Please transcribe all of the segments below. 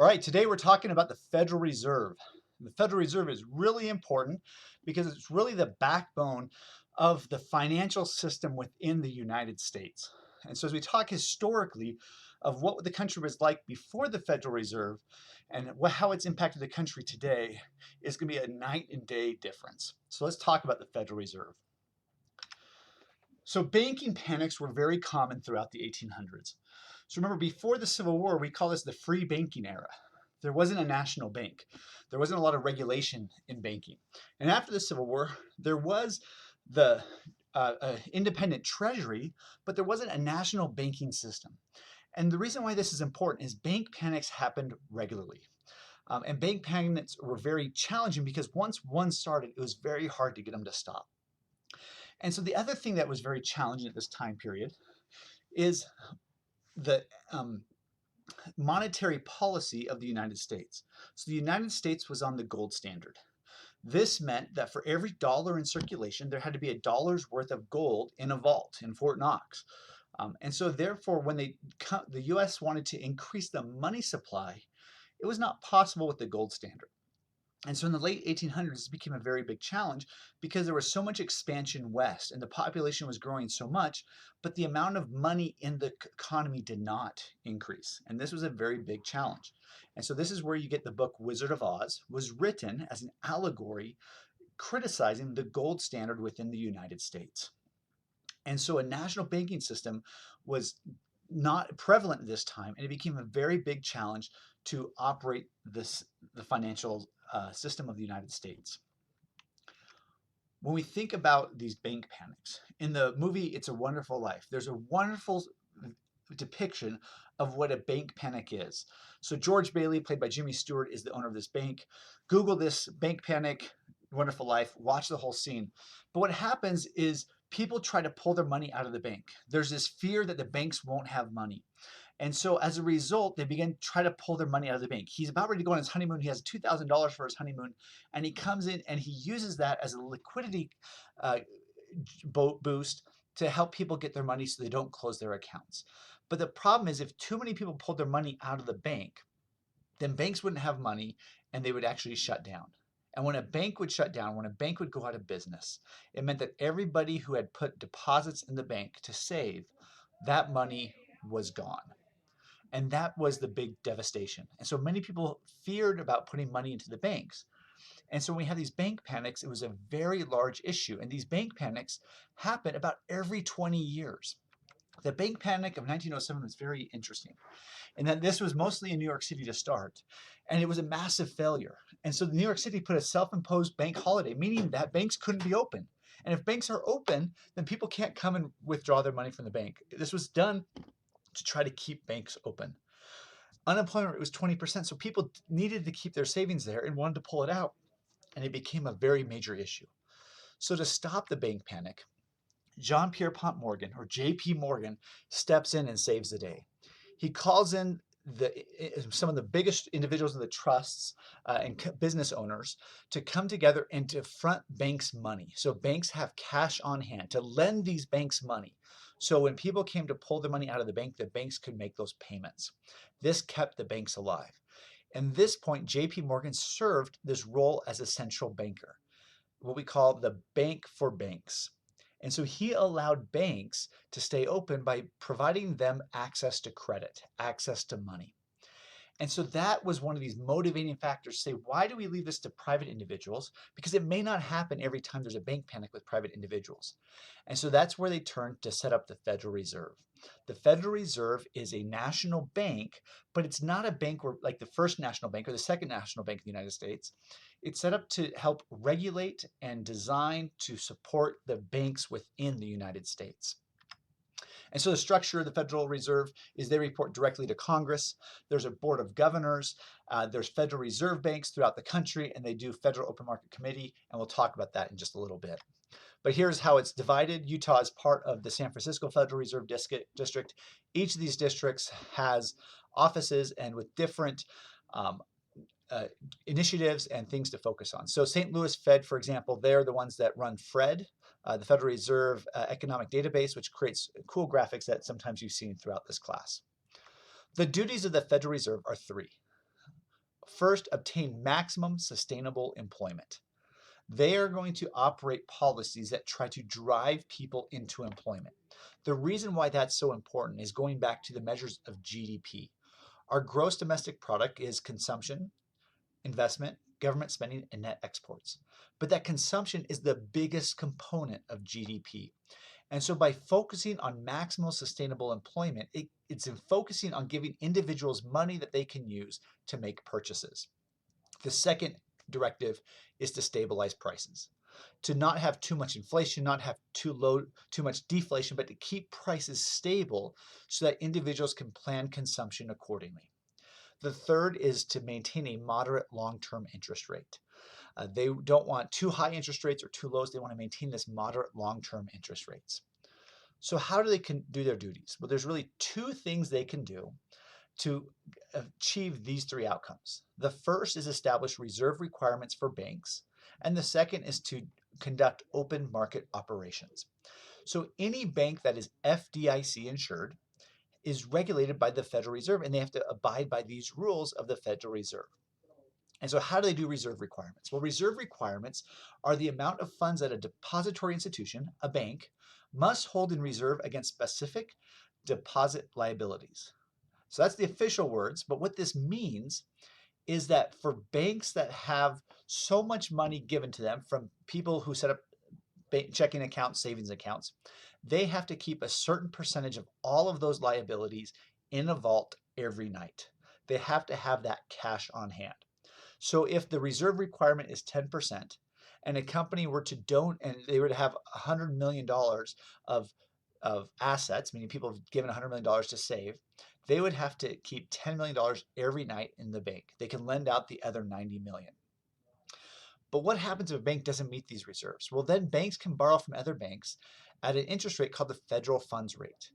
All right, today we're talking about the Federal Reserve. The Federal Reserve is really important because it's really the backbone of the financial system within the United States. And so as we talk historically of what the country was like before the Federal Reserve and how it's impacted the country today is going to be a night and day difference. So let's talk about the Federal Reserve. So banking panics were very common throughout the 1800s. So remember, before the Civil War, we call this the free banking era. There wasn't a national bank. There wasn't a lot of regulation in banking. And after the Civil War, there was the independent treasury, but there wasn't a national banking system. And the reason why this is important is bank panics happened regularly. And bank panics were very challenging because once one started, it was very hard to get them to stop. And so the other thing that was very challenging at this time period is the monetary policy of the United States. So the United States was on the gold standard. This meant that for every dollar in circulation, there had to be a dollar's worth of gold in a vault in Fort Knox. And so therefore, when the US wanted to increase the money supply, it was not possible with the gold standard. And so in the late 1800s, it became a very big challenge because there was so much expansion west and the population was growing so much, but the amount of money in the economy did not increase. And this was a very big challenge. And so this is where you get the book Wizard of Oz, was written as an allegory criticizing the gold standard within the United States. And so a national banking system was not prevalent at this time, and it became a very big challenge to operate the financial system of the United States. When we think about these bank panics, in the movie It's a Wonderful Life, there's a wonderful depiction of what a bank panic is. So George Bailey, played by Jimmy Stewart, is the owner of this bank. Google this, bank panic, Wonderful Life, watch the whole scene. But what happens is people try to pull their money out of the bank. There's this fear that the banks won't have money. And so as a result, they begin to try to pull their money out of the bank. He's about ready to go on his honeymoon. He has $2,000 for his honeymoon. And he comes in and he uses that as a liquidity boost to help people get their money so they don't close their accounts. But the problem is if too many people pulled their money out of the bank, then banks wouldn't have money and they would actually shut down. And when a bank would shut down, when a bank would go out of business, it meant that everybody who had put deposits in the bank to save, that money was gone. And that was the big devastation. And so many people feared about putting money into the banks. And so when we have these bank panics, it was a very large issue. And these bank panics happen about every 20 years. The bank panic of 1907 was very interesting in that this was mostly in New York City to start, and it was a massive failure. And so New York City put a self-imposed bank holiday, meaning that banks couldn't be open. And if banks are open, then people can't come and withdraw their money from the bank. This was done to try to keep banks open. Unemployment rate was 20%, so people needed to keep their savings there and wanted to pull it out, and it became a very major issue. So to stop the bank panic, John Pierpont Morgan, or J.P. Morgan, steps in and saves the day. He calls in some of the biggest individuals in the trusts and business owners to come together and to front banks money. So banks have cash on hand to lend these banks money. So when people came to pull their money out of the banks could make those payments. This kept the banks alive. And this point, J.P. Morgan served this role as a central banker, what we call the bank for banks. And so he allowed banks to stay open by providing them access to credit, access to money. And so that was one of these motivating factors to say, why do we leave this to private individuals? Because it may not happen every time there's a bank panic with private individuals. And so that's where they turned to set up the Federal Reserve. The Federal Reserve is a national bank, but it's not a bank like the first national bank or the second national bank in the United States. It's set up to help regulate and design to support the banks within the United States. And so the structure of the Federal Reserve is they report directly to Congress. There's a board of governors. There's Federal Reserve banks throughout the country, and they do Federal Open Market Committee, and we'll talk about that in just a little bit. But here's how it's divided. Utah is part of the San Francisco Federal Reserve District. Each of these districts has offices and with different initiatives and things to focus on. So St. Louis Fed, for example, they're the ones that run FRED, the Federal Reserve Economic Database, which creates cool graphics that sometimes you've seen throughout this class. The duties of the Federal Reserve are three. First, obtain maximum sustainable employment. They are going to operate policies that try to drive people into employment. The reason why that's so important is going back to the measures of GDP. Our gross domestic product is consumption, investment, government spending, and net exports. But that consumption is the biggest component of GDP. And so by focusing on maximal sustainable employment, it's in focusing on giving individuals money that they can use to make purchases. The second directive is to stabilize prices, to not have too much inflation, not have too much deflation, but to keep prices stable so that individuals can plan consumption accordingly. The third is to maintain a moderate long-term interest rate. They don't want too high interest rates or too low. They want to maintain this moderate long-term interest rates. So how do they do their duties? Well, there's really two things they can do to achieve these three outcomes. The first is establish reserve requirements for banks, and the second is to conduct open market operations. So any bank that is FDIC insured is regulated by the Federal Reserve, and they have to abide by these rules of the Federal Reserve. And so how do they do reserve requirements? Well, reserve requirements are the amount of funds that a depository institution, a bank, must hold in reserve against specific deposit liabilities. So that's the official words, but what this means is that for banks that have so much money given to them from people who set up checking accounts, savings accounts, they have to keep a certain percentage of all of those liabilities in a vault every night. They have to have that cash on hand. So if the reserve requirement is 10% and a company were to and they were to have $100 million of assets, meaning people have given $100 million to save, they would have to keep $10 million every night in the bank. They can lend out the other $90 million. But what happens if a bank doesn't meet these reserves? Well, then banks can borrow from other banks at an interest rate called the federal funds rate.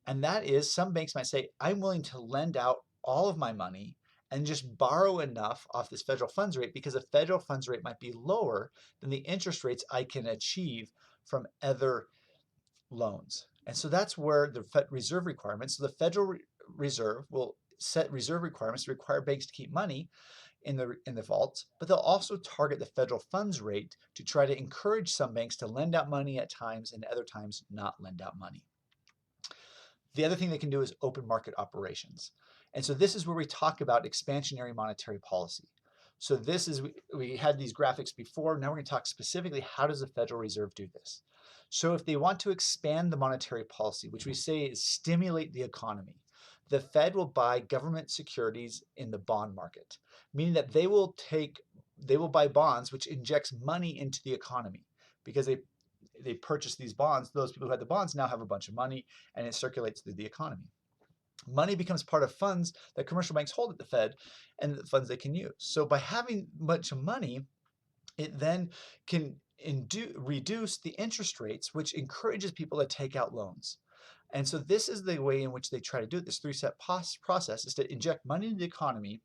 And that is, some banks might say, I'm willing to lend out all of my money and just borrow enough off this federal funds rate because the federal funds rate might be lower than the interest rates I can achieve from other loans. And so that's where the reserve requirements, so the Federal Reserve will set reserve requirements to require banks to keep money in the vaults, but they'll also target the federal funds rate to try to encourage some banks to lend out money at times and other times not lend out money. The other thing they can do is open market operations. And so this is where we talk about expansionary monetary policy. So this is, we had these graphics before, now we're going to talk specifically how does the Federal Reserve do this. So if they want to expand the monetary policy, which we say is stimulate the economy, the Fed will buy government securities in the bond market, meaning that they will buy bonds, which injects money into the economy because they purchase these bonds. Those people who had the bonds now have a bunch of money and it circulates through the economy. Money becomes part of funds that commercial banks hold at the Fed and the funds they can use. So by having much money, it then can reduce the interest rates, which encourages people to take out loans. And so this is the way in which they try to do it. This three-step process is to inject money into the economy,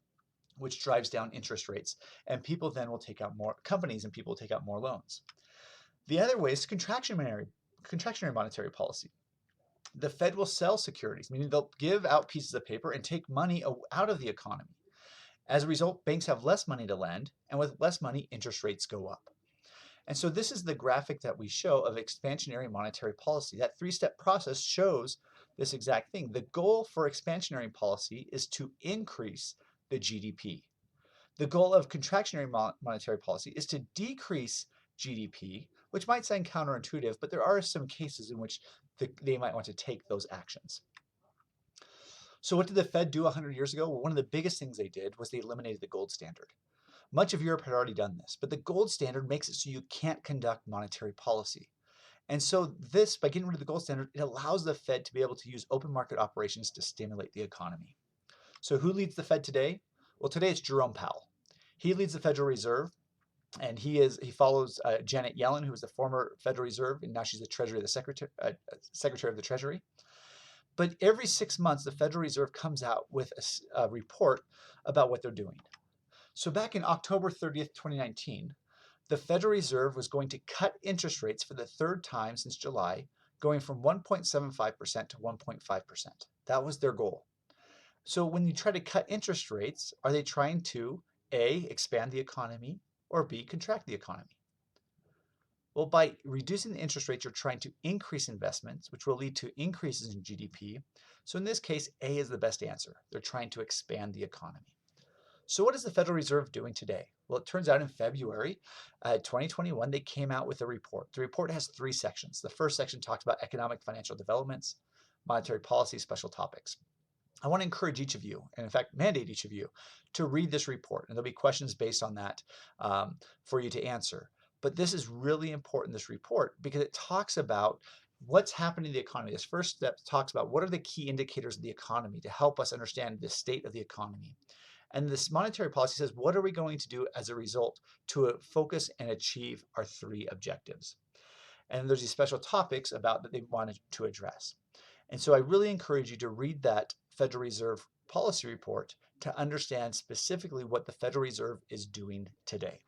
which drives down interest rates. And people then will take out more, companies and people will take out more loans. The other way is contractionary monetary policy. The Fed will sell securities, meaning they'll give out pieces of paper and take money out of the economy. As a result, banks have less money to lend, and with less money, interest rates go up. And so this is the graphic that we show of expansionary monetary policy. That three-step process shows this exact thing. The goal for expansionary policy is to increase the GDP. The goal of contractionary monetary policy is to decrease GDP, which might sound counterintuitive, but there are some cases in which they might want to take those actions. So what did the Fed do 100 years ago? Well, one of the biggest things they did was they eliminated the gold standard. Much of Europe had already done this, but the gold standard makes it so you can't conduct monetary policy. And so this, by getting rid of the gold standard, it allows the Fed to be able to use open market operations to stimulate the economy. So who leads the Fed today? Well, today it's Jerome Powell. He leads the Federal Reserve, and he follows Janet Yellen, who was the former Federal Reserve, and now she's the Secretary of the Treasury. But every 6 months, the Federal Reserve comes out with a report about what they're doing. So back in October 30th, 2019, the Federal Reserve was going to cut interest rates for the third time since July, going from 1.75% to 1.5%. That was their goal. So when you try to cut interest rates, are they trying to A, expand the economy, or B, contract the economy? Well, by reducing the interest rates, you're trying to increase investments, which will lead to increases in GDP. So in this case, A is the best answer. They're trying to expand the economy. So what is the Federal Reserve doing today? Well, it turns out in February 2021, they came out with a report. The report has 3 sections. The first section talks about economic financial developments, monetary policy, special topics. I want to encourage each of you, and in fact, mandate each of you, to read this report. And there'll be questions based on that for you to answer. But this is really important, this report, because it talks about what's happening in the economy. This first step talks about what are the key indicators of the economy to help us understand the state of the economy. And this monetary policy says, what are we going to do as a result to focus and achieve our 3 objectives? And there's these special topics about that they wanted to address. And so I really encourage you to read that Federal Reserve policy report to understand specifically what the Federal Reserve is doing today.